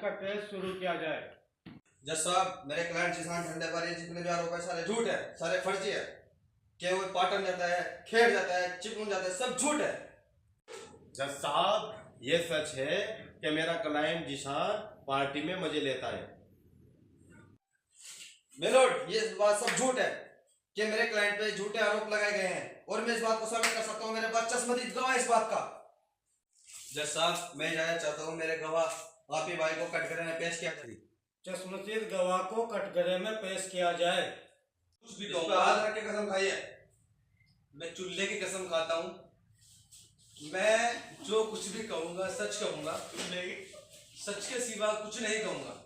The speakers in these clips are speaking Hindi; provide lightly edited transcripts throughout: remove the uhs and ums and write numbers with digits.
का केस शुरू किया जाए। जज साहब, मेरे क्लाइंट जिसान ठंडे पर ये जितने भी आरोप है सारे झूठ है, सारे फर्जी है। कि वो पाटन जाता है, खेड़ जाता है, चिपकून जाता है, सब झूठ है। जज साहब, ये सच है कि मेरा क्लाइंट जिशान पार्टी में मजे लेता है। मिलोड, ये बात सब झूठ है कि मेरे क्लाइंट पे झूठे आरोप लगाए गए हैं और मैं इस बात को साबित कर सकता हूँ। मेरे पास चश्मदीद गवाह इस बात का। जज साहब, मैं इजाजत चाहता हूँ मेरे गवाह आपी भाई को कटघरे में पेश किया जाए। चश्मदीद गवाह को कटघरे में पेश किया जाए। कुछ भी हाथ रख के कसम खाई है। मैं चूल्हे की कसम खाता हूँ। मैं जो कुछ भी कहूंगा सच कहूंगा, सच के सिवा कुछ नहीं कहूंगा।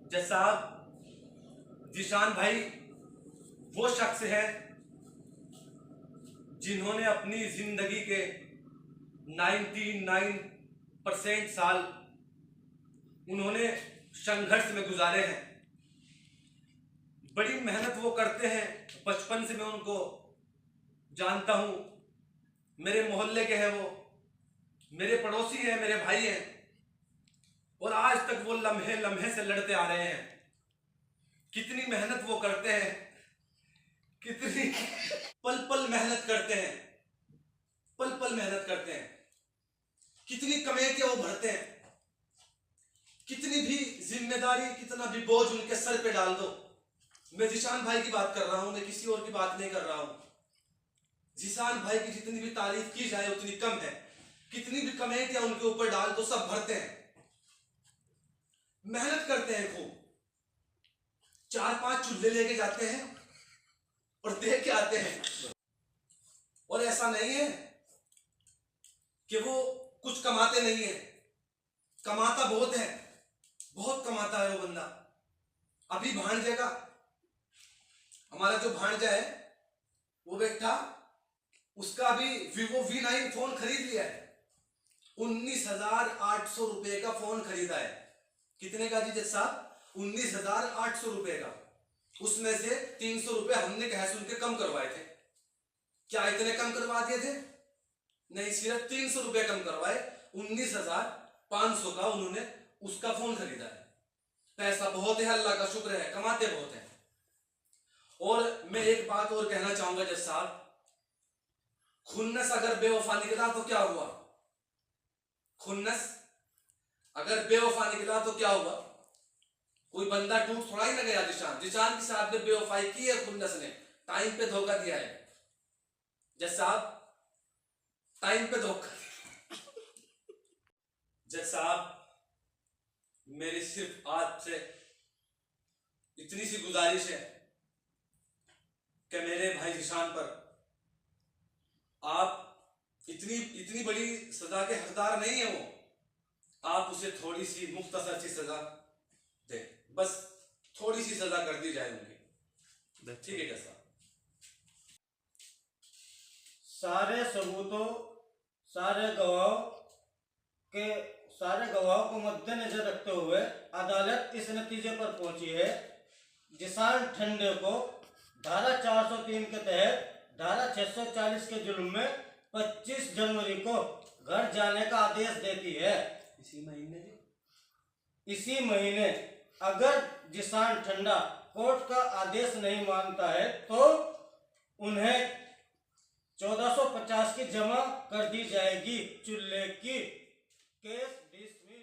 जज साहब, जिशान भाई वो शख्स है जिन्होंने अपनी जिंदगी के 99% साल उन्होंने संघर्ष में गुजारे हैं। बड़ी मेहनत वो करते हैं। बचपन से मैं उनको जानता हूं। मेरे मोहल्ले के हैं, वो मेरे पड़ोसी हैं, मेरे भाई हैं और आज तक वो लम्हे लम्हे से लड़ते आ रहे हैं। कितनी मेहनत वो करते हैं, कितनी पल पल मेहनत करते हैं, पल पल मेहनत करते हैं। कितनी कमेटियां वो भरते हैं। कितनी भी जिम्मेदारी, कितना भी बोझ उनके सर पे डाल दो। मैं जिशान भाई की बात कर रहा हूं, मैं किसी और की बात नहीं कर रहा हूं। जिशान भाई की जितनी भी तारीफ की जाए उतनी कम है। कितनी भी कमेटियां उनके ऊपर डाल दो, सब भरते हैं। मेहनत करते हैं खूब। 4-5 चूल्हे लेके जाते हैं और देख के आते हैं। और ऐसा नहीं है कि वो कुछ कमाते नहीं है, कमाता बहुत है, बहुत कमाता है वो बंदा। अभी भांजे का, हमारा जो भांजा है वो बैठा, उसका अभी Vivo V9 फोन खरीद लिया है। 19,800 रुपए का फोन खरीदा है। कितने का जी जज साहब? 19,800 रुपए का। उसमें से 300 रुपए हमने कहा सुन के कम करवाए थे। क्या इतने कम करवा दिए थे? नहीं, सिर्फ 300 रुपए कम करवाए। 19,500 का उन्होंने उसका फोन खरीदा है। पैसा बहुत है, अल्लाह का शुक्र है, कमाते बहुत है। और मैं एक बात और कहना चाहूंगा जज साहब, खुन्नस अगर बेवफा निकला तो क्या हुआ? खुन्नस अगर बेवफा निकला तो क्या हुआ? कोई बंदा टूट थोड़ा ही ना गया। जिशान के साथ में बेवफाई की है खुन्नस ने, टाइम पे धोखा दिया है। जज साहब, टाइम पे धोखा। जज साहब, मेरी सिर्फ आपसे इतनी सी गुजारिश है कि मेरे भाई जिशान पर आप इतनी बड़ी सजा के हकदार नहीं है वो, आप उसे थोड़ी सी मुख्तसर सी सजा दे, बस थोड़ी सी सजा कर दी जाए उनकी। ठीक है कैसा? सारे सबूतों, सारे गवाहों को मद्देनजर रखते हुए अदालत इस नतीजे पर पहुंची है, जिशान ठंडे को धारा 403 के तहत धारा 640 के जुर्म में 25 जनवरी को घर जाने का आदेश देती है। इसी महीने अगर जिशान ठंडा कोर्ट का आदेश नहीं मानता है तो उन्हें 1450 की जमा कर दी जाएगी चूल्हे की केस